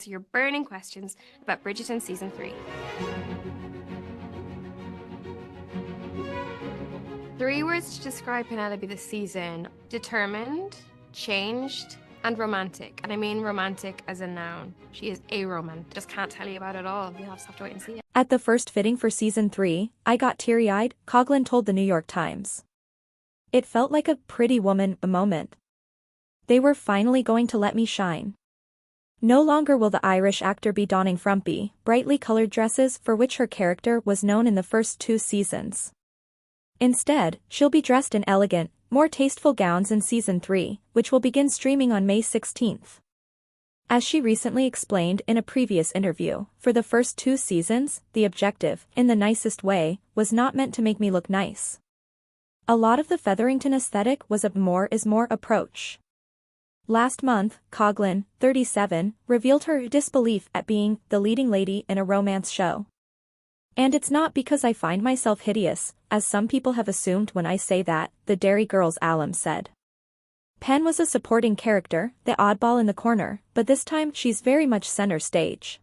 your burning questions about Bridgerton Season 3. 3 words to describe Penelope this season: determined, changed, and romantic. And I mean romantic as a noun. She is aromantic. Just can't tell you about it all. You'll have to wait and see it. At the first fitting for Season 3, I got teary-eyed, Coughlan told the New York Times. It felt like a Pretty Woman moment. They were finally going to let me shine. No longer will the Irish actor be donning frumpy, brightly colored dresses for which her character was known in the first 2 seasons. Instead, she'll be dressed in elegant, more tasteful gowns in Season 3, which will begin streaming on May 16th. As she recently explained in a previous interview, for the first 2 seasons, the objective, in the nicest way, was not meant to make me look nice. A lot of the Featherington aesthetic was a more is more approach. Last month, Coughlan, 37, revealed her disbelief at being the leading lady in a romance show. And it's not because I find myself hideous, as some people have assumed when I say that, the Derry Girls alum said. Penn was a supporting character, the oddball in the corner, but this time she's very much center stage.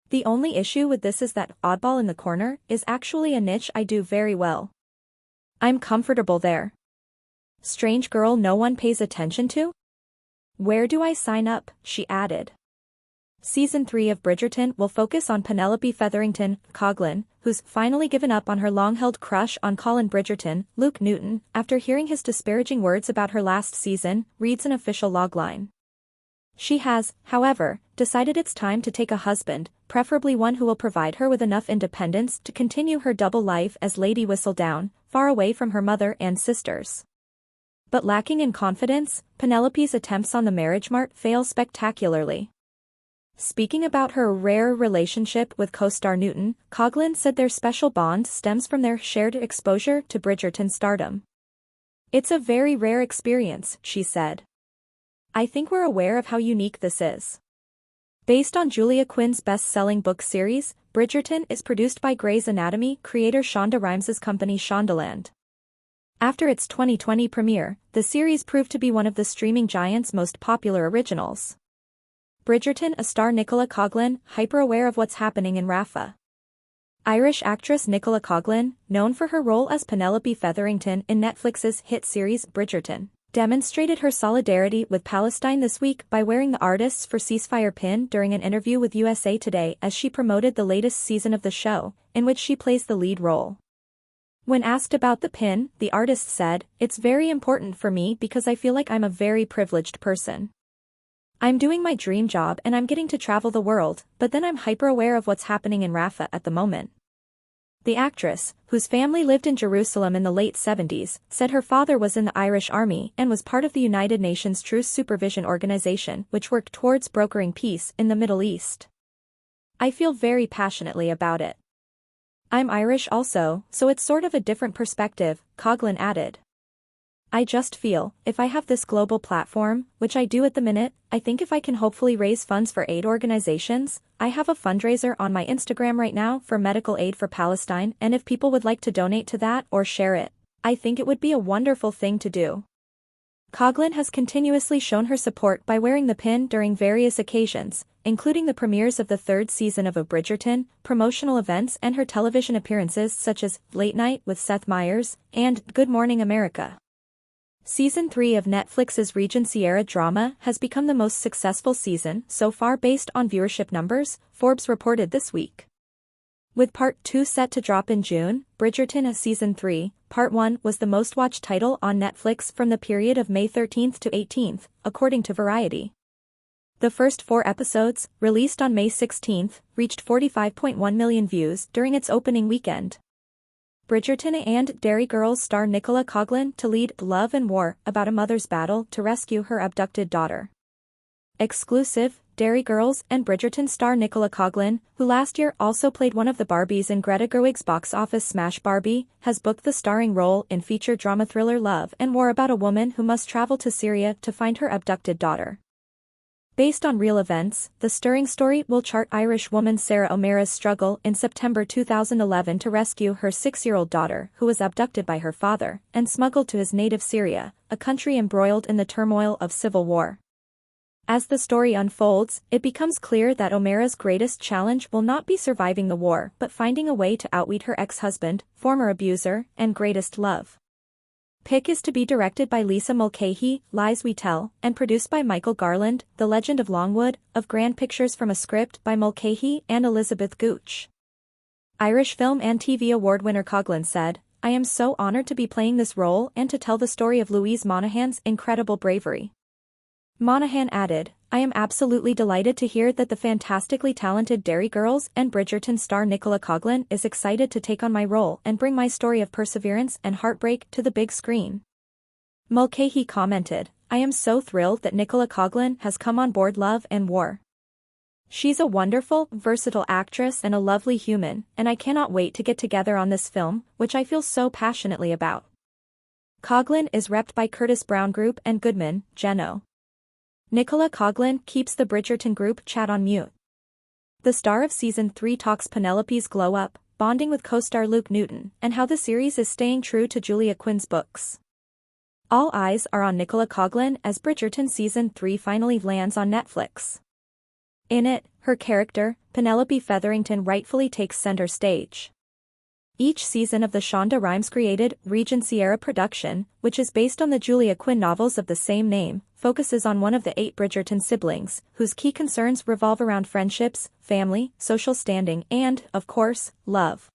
The only issue with this is that oddball in the corner is actually a niche I do very well. I'm comfortable there. Strange girl no one pays attention to? Where do I sign up? She added. Season 3 of Bridgerton will focus on Penelope Featherington, Coughlan, who's finally given up on her long-held crush on Colin Bridgerton, Luke Newton, after hearing his disparaging words about her last season, reads an official logline. She has, however, decided it's time to take a husband, preferably one who will provide her with enough independence to continue her double life as Lady Whistledown, far away from her mother and sisters. But lacking in confidence, Penelope's attempts on the marriage mart fail spectacularly. Speaking about her rare relationship with co-star Newton, Coughlan said their special bond stems from their shared exposure to Bridgerton stardom. It's a very rare experience, she said. I think we're aware of how unique this is. Based on Julia Quinn's best-selling book series, Bridgerton is produced by Grey's Anatomy creator Shonda Rhimes' company Shondaland. After its 2020 premiere, the series proved to be one of the streaming giant's most popular originals. Bridgerton star Nicola Coughlan, hyper-aware of what's happening in Rafa. Irish actress Nicola Coughlan, known for her role as Penelope Featherington in Netflix's hit series Bridgerton, demonstrated her solidarity with Palestine this week by wearing the Artists for Ceasefire pin during an interview with USA Today as she promoted the latest season of the show, in which she plays the lead role. When asked about the pin, the artist said, "It's very important for me because I feel like I'm a very privileged person. I'm doing my dream job and I'm getting to travel the world, but then I'm hyper-aware of what's happening in Rafah at the moment." The actress, whose family lived in Jerusalem in the late 70s, said her father was in the Irish Army and was part of the United Nations Truce Supervision Organization, which worked towards brokering peace in the Middle East. "I feel very passionately about it. I'm Irish also, so it's sort of a different perspective," Coughlan added. "I just feel, if I have this global platform, which I do at the minute, I think if I can hopefully raise funds for aid organizations, I have a fundraiser on my Instagram right now for medical aid for Palestine, and if people would like to donate to that or share it, I think it would be a wonderful thing to do." Coughlan has continuously shown her support by wearing the pin during various occasions, including the premieres of the 3rd season of Bridgerton, promotional events and her television appearances such as Late Night with Seth Meyers and Good Morning America. Season 3 of Netflix's Regency-era drama has become the most successful season so far based on viewership numbers, Forbes reported this week. With Part 2 set to drop in June, Bridgerton Season 3, Part 1 was the most-watched title on Netflix from the period of May 13th to 18th, according to Variety. The first 4 episodes, released on May 16th, reached 45.1 million views during its opening weekend. Bridgerton and Derry Girls star Nicola Coughlan to lead Love and War about a mother's battle to rescue her abducted daughter. Exclusive, Derry Girls and Bridgerton star Nicola Coughlan, who last year also played one of the Barbies in Greta Gerwig's box office smash Barbie, has booked the starring role in feature drama thriller Love and War about a woman who must travel to Syria to find her abducted daughter. Based on real events, the stirring story will chart Irish woman Sarah O'Mara's struggle in September 2011 to rescue her 6-year-old daughter who was abducted by her father and smuggled to his native Syria, a country embroiled in the turmoil of civil war. As the story unfolds, it becomes clear that Omera's greatest challenge will not be surviving the war but finding a way to outwit her ex-husband, former abuser, and greatest love. Pick is to be directed by Lisa Mulcahy, Lies We Tell, and produced by Michael Garland, The Legend of Longwood, of Grand Pictures from a script by Mulcahy and Elizabeth Gooch. Irish Film and TV Award winner Coughlan said, "I am so honored to be playing this role and to tell the story of Louise Monaghan's incredible bravery." Monaghan added, "I am absolutely delighted to hear that the fantastically talented Derry Girls and Bridgerton star Nicola Coughlan is excited to take on my role and bring my story of perseverance and heartbreak to the big screen." Mulcahy commented, "I am so thrilled that Nicola Coughlan has come on board Love and War. She's a wonderful, versatile actress and a lovely human, and I cannot wait to get together on this film, which I feel so passionately about." Coughlan is repped by Curtis Brown Group and Goodman, Geno. Nicola Coughlan keeps the Bridgerton group chat on mute. The star of Season 3 talks Penelope's glow-up, bonding with co-star Luke Newton, and how the series is staying true to Julia Quinn's books. All eyes are on Nicola Coughlan as Bridgerton Season 3 finally lands on Netflix. In it, her character, Penelope Featherington, rightfully takes center stage. Each season of the Shonda Rhimes-created Regency-era production, which is based on the Julia Quinn novels of the same name, focuses on one of the 8 Bridgerton siblings, whose key concerns revolve around friendships, family, social standing, and, of course, love.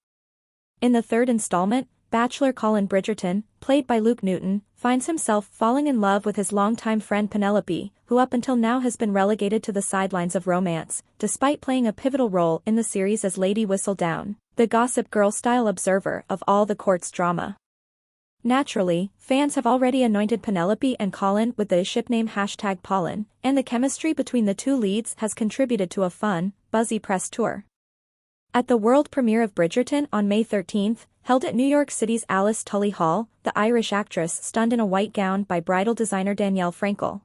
In the third installment, Bachelor Colin Bridgerton, played by Luke Newton, finds himself falling in love with his longtime friend Penelope, who up until now has been relegated to the sidelines of romance, despite playing a pivotal role in the series as Lady Whistledown, the Gossip Girl-style observer of all the court's drama. Naturally, fans have already anointed Penelope and Colin with the ship name #Pollen, and the chemistry between the two leads has contributed to a fun, buzzy press tour. At the world premiere of Bridgerton on May 13th, held at New York City's Alice Tully Hall, the Irish actress stunned in a white gown by bridal designer Danielle Frankel.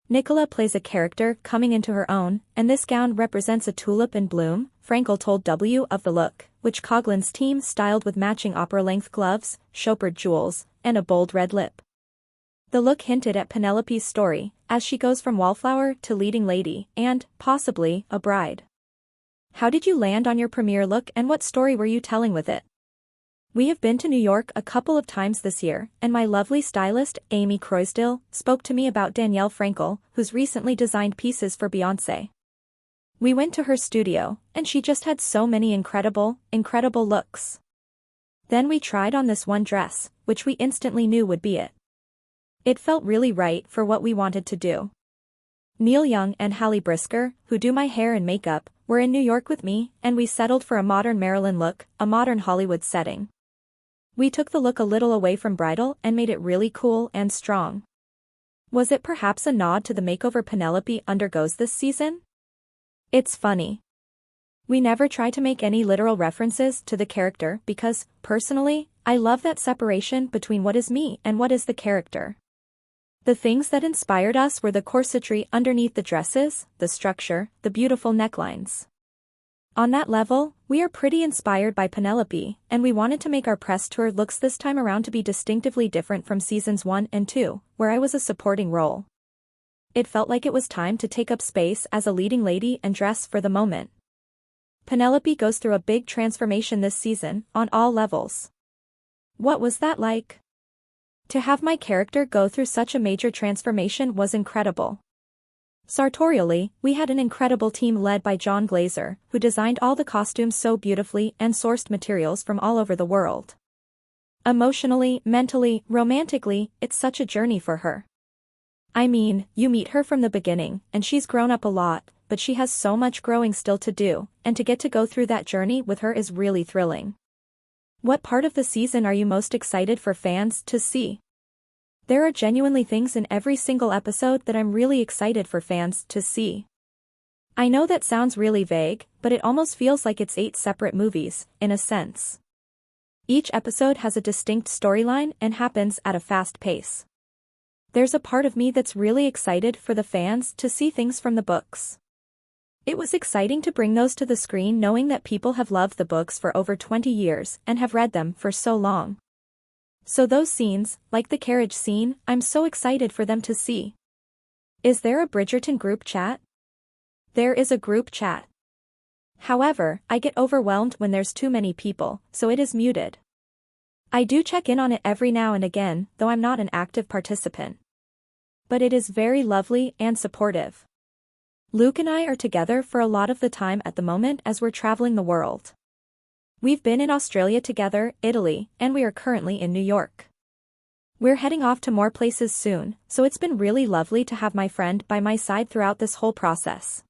Nicola plays a character coming into her own, and this gown represents a tulip in bloom, Frankel told W of the look, which Coughlan's team styled with matching opera-length gloves, chopard jewels, and a bold red lip. The look hinted at Penelope's story, as she goes from wallflower to leading lady, and, possibly, a bride. How did you land on your premiere look and what story were you telling with it? We have been to New York a couple of times this year, and my lovely stylist, Amy Croysdale, spoke to me about Danielle Frankel, who's recently designed pieces for Beyoncé. We went to her studio, and she just had so many incredible looks. Then we tried on this one dress, which we instantly knew would be it. It felt really right for what we wanted to do. Neil Young and Halle Brisker, who do my hair and makeup, were in New York with me, and we settled for a modern Marilyn look, a modern Hollywood setting. We took the look a little away from bridal and made it really cool and strong. Was it perhaps a nod to the makeover Penelope undergoes this season? It's funny. We never try to make any literal references to the character because, personally, I love that separation between what is me and what is the character. The things that inspired us were the corsetry underneath the dresses, the structure, the beautiful necklines. On that level, we are pretty inspired by Penelope, and we wanted to make our press tour looks this time around to be distinctively different from seasons 1 and 2, where I was a supporting role. It felt like it was time to take up space as a leading lady and dress for the moment. Penelope goes through a big transformation this season, on all levels. What was that like? To have my character go through such a major transformation was incredible. Sartorially, we had an incredible team led by John Glazer, who designed all the costumes so beautifully and sourced materials from all over the world. Emotionally, mentally, romantically, it's such a journey for her. I mean, you meet her from the beginning, and she's grown up a lot, but she has so much growing still to do, and to get to go through that journey with her is really thrilling. What part of the season are you most excited for fans to see? There are genuinely things in every single episode that I'm really excited for fans to see. I know that sounds really vague, but it almost feels like it's 8 separate movies, in a sense. Each episode has a distinct storyline and happens at a fast pace. There's a part of me that's really excited for the fans to see things from the books. It was exciting to bring those to the screen knowing that people have loved the books for over 20 years and have read them for so long. So those scenes, like the carriage scene, I'm so excited for them to see. Is there a Bridgerton group chat? There is a group chat. However, I get overwhelmed when there's too many people, so it is muted. I do check in on it every now and again, though I'm not an active participant. But it is very lovely and supportive. Luke and I are together for a lot of the time at the moment as we're traveling the world. We've been in Australia together, Italy, and we are currently in New York. We're heading off to more places soon, so it's been really lovely to have my friend by my side throughout this whole process.